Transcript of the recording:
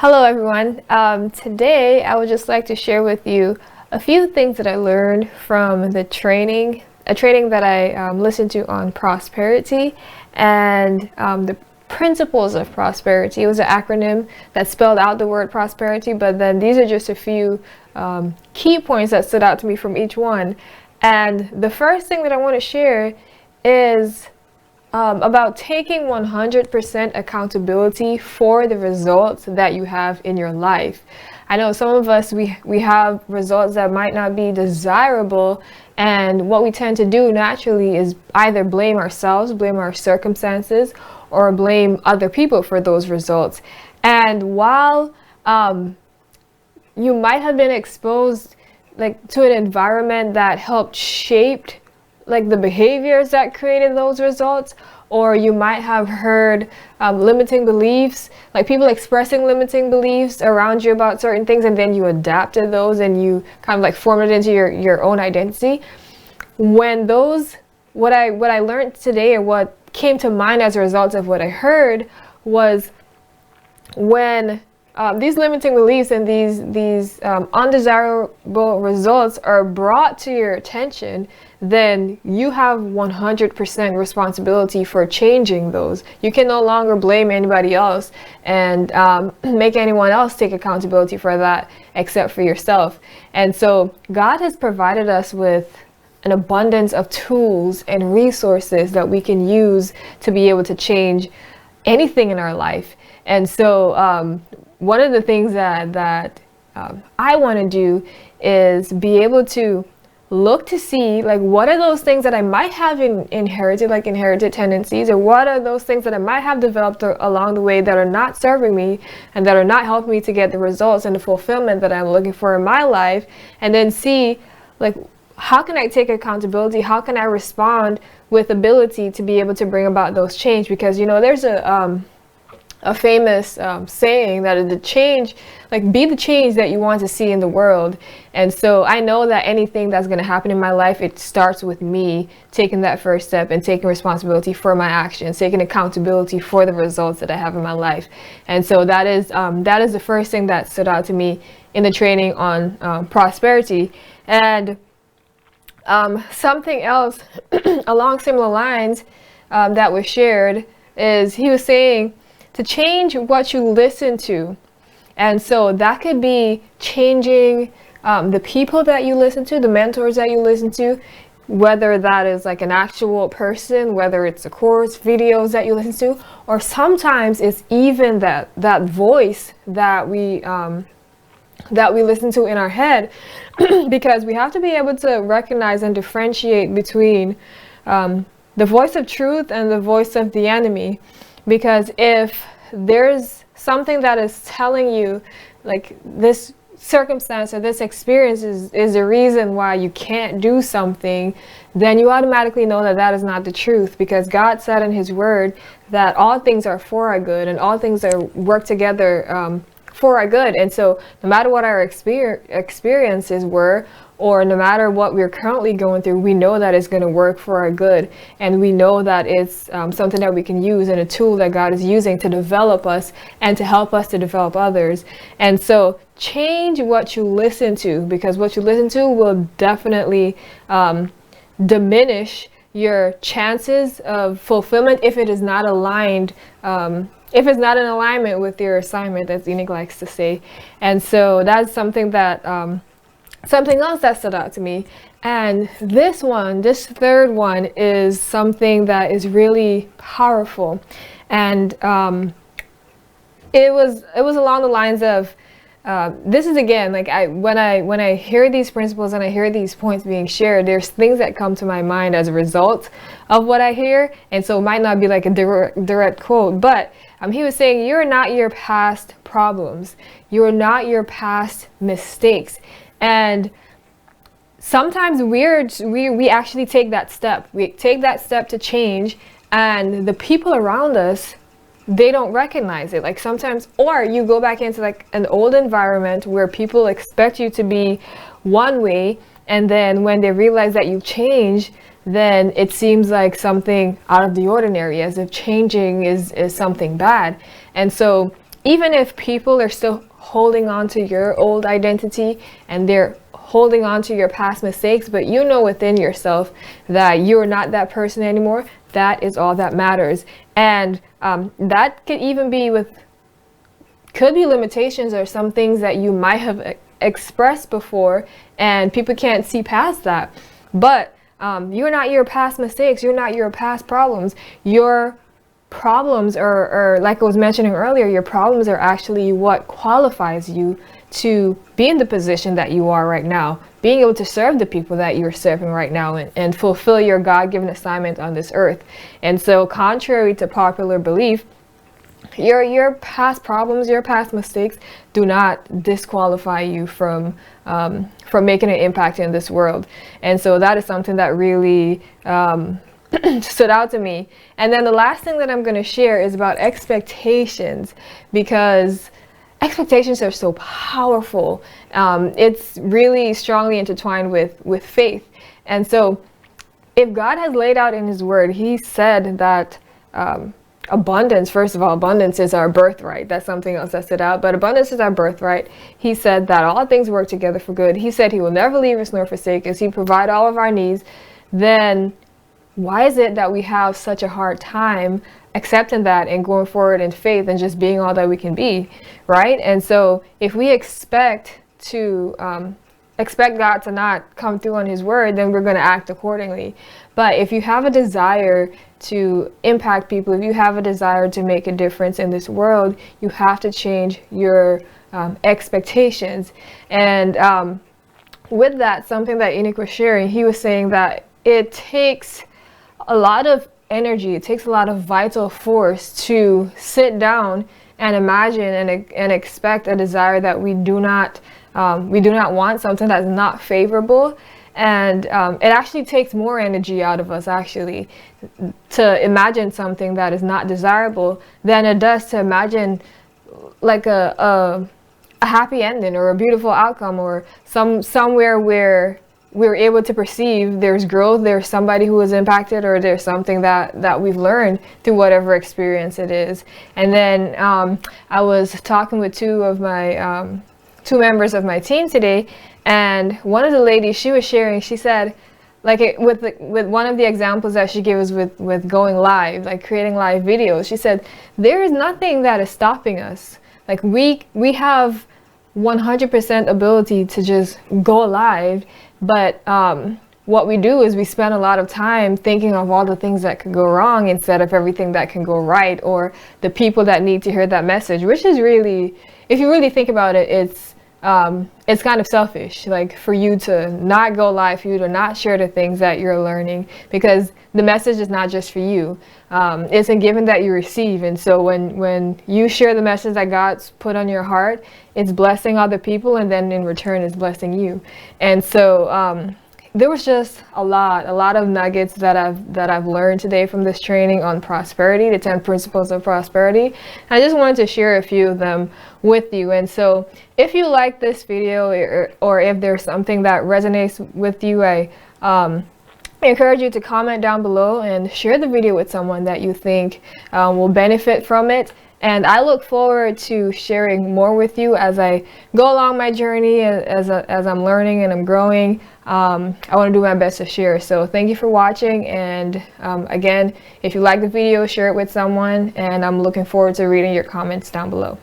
Hello everyone. Today I would just like to share with you a few things that I learned from a training that I listened to on prosperity and the principles of prosperity. It was an acronym that spelled out the word prosperity, but then these are just a few key points that stood out to me from each one. And the first thing that I want to share is about taking 100% accountability for the results that you have in your life. I know some of us, we have results that might not be desirable, and what we tend to do naturally is either blame ourselves, blame our circumstances, or blame other people for those results. And while you might have been exposed to an environment that helped shape the behaviors that created those results, or you might have heard limiting beliefs, like people expressing limiting beliefs around you about certain things, and then you adapted those and you kind of formed it into your own identity. When what I learned today, or what came to mind as a result of what I heard, was when these limiting beliefs and these undesirable results are brought to your attention, then you have 100% responsibility for changing those. You can no longer blame anybody else and make anyone else take accountability for that except for yourself. And so God has provided us with an abundance of tools and resources that we can use to be able to change anything in our life. And so one of the things that I want to do is be able to look to see what are those things that I might have inherited tendencies, or what are those things that I might have developed along the way that are not serving me and that are not helping me to get the results and the fulfillment that I'm looking for in my life, and then see how can I take accountability, how can I respond with ability to be able to bring about those change. Because there's a famous saying that the change, be the change that you want to see in the world. And so I know that anything that's going to happen in my life, it starts with me taking that first step and taking responsibility for my actions, taking accountability for the results that I have in my life. And so that is the first thing that stood out to me in the training on prosperity. And something else along similar lines that was shared is he was saying to change what you listen to. And so that could be changing the people that you listen to, the mentors that you listen to, whether that is an actual person, whether it's a course, videos that you listen to, or sometimes it's even that voice that we listen to in our head, because we have to be able to recognize and differentiate between the voice of truth and the voice of the enemy. Because if there's something that is telling you this circumstance or this experience is the reason why you can't do something, then you automatically know that is not the truth, because God said in his word that all things are for our good and all things work together for our good. And so no matter what our experiences were, or no matter what we're currently going through, we know that it's going to work for our good. And we know that it's something that we can use, and a tool that God is using to develop us and to help us to develop others. And so change what you listen to, because what you listen to will definitely diminish your chances of fulfillment if it is not aligned, if it's not in alignment with your assignment, as Enoch likes to say. And so that's something that something else that stood out to me. And this third one is something that is really powerful. And it was along the lines of this is, again, when I hear these principles and I hear these points being shared, there's things that come to my mind as a result of what I hear. And so it might not be a direct quote, but he was saying, you're not your past problems. You're not your past mistakes. And sometimes we actually take that step. We take that step to change, and the people around us, they don't recognize it. Sometimes, or you go back into an old environment where people expect you to be one way, and then when they realize that you've changed, then it seems like something out of the ordinary, as if changing is something bad. And so even if people are still holding on to your old identity and they're holding on to your past mistakes, but you know within yourself that you're not that person anymore, that is all that matters. And that could even be could be limitations or some things that you might have expressed before and people can't see past that. But you're not your past mistakes, you're not your past problems. Your problems are, like I was mentioning earlier, your problems are actually what qualifies you to be in the position that you are right now, being able to serve the people that you're serving right now, and fulfill your God-given assignment on this earth. And so contrary to popular belief, your past problems, your past mistakes do not disqualify you from making an impact in this world. And so that is something that really stood out to me. And then the last thing that I'm going to share is about expectations, because expectations are so powerful. It's really strongly intertwined with faith. And so if God has laid out in his word, he said that abundance, first of all, abundance is our birthright. That's something else that stood out, but abundance is our birthright. He said that all things work together for good. He said he will never leave us nor forsake us. He provide all of our needs. Then why is it that we have such a hard time accepting that and going forward in faith and just being all that we can be, right? And so if we expect God to not come through on his word, then we're going to act accordingly. But if you have a desire to impact people, if you have a desire to make a difference in this world, you have to change your expectations. And with that, something that Enoch was sharing, he was saying that it takes a lot of energy, it takes a lot of vital force to sit down and imagine and expect a desire that we do not want, something that's not favorable. And it actually takes more energy out of us actually to imagine something that is not desirable than it does to imagine like a happy ending or a beautiful outcome, or somewhere where we're able to perceive there's growth, there's somebody who was impacted, or there's something that we've learned through whatever experience it is. And then I was talking with two members of my team today, and one of the ladies, she was sharing, she said, like with one of the examples that she gave us with going live, like creating live videos, she said, there is nothing that is stopping us. Like we have 100% ability to just go live, but what we do is we spend a lot of time thinking of all the things that could go wrong instead of everything that can go right, or the people that need to hear that message, which is really, if you really think about it, it's kind of selfish, like for you to not go live, for you to not share the things that you're learning, because the message is not just for you. It's a given that you receive. And so when you share the message that God's put on your heart, it's blessing other people, and then in return it's blessing you. And so there was just a lot of nuggets that I've learned today from this training on prosperity, the 10 principles of prosperity. I just wanted to share a few of them with you. And so if you like this video, or if there's something that resonates with you, I encourage you to comment down below and share the video with someone that you think will benefit from it. And I look forward to sharing more with you as I go along my journey, as I'm learning and I'm growing. I want to do my best to share. So thank you for watching. And again, if you like the video, share it with someone. And I'm looking forward to reading your comments down below.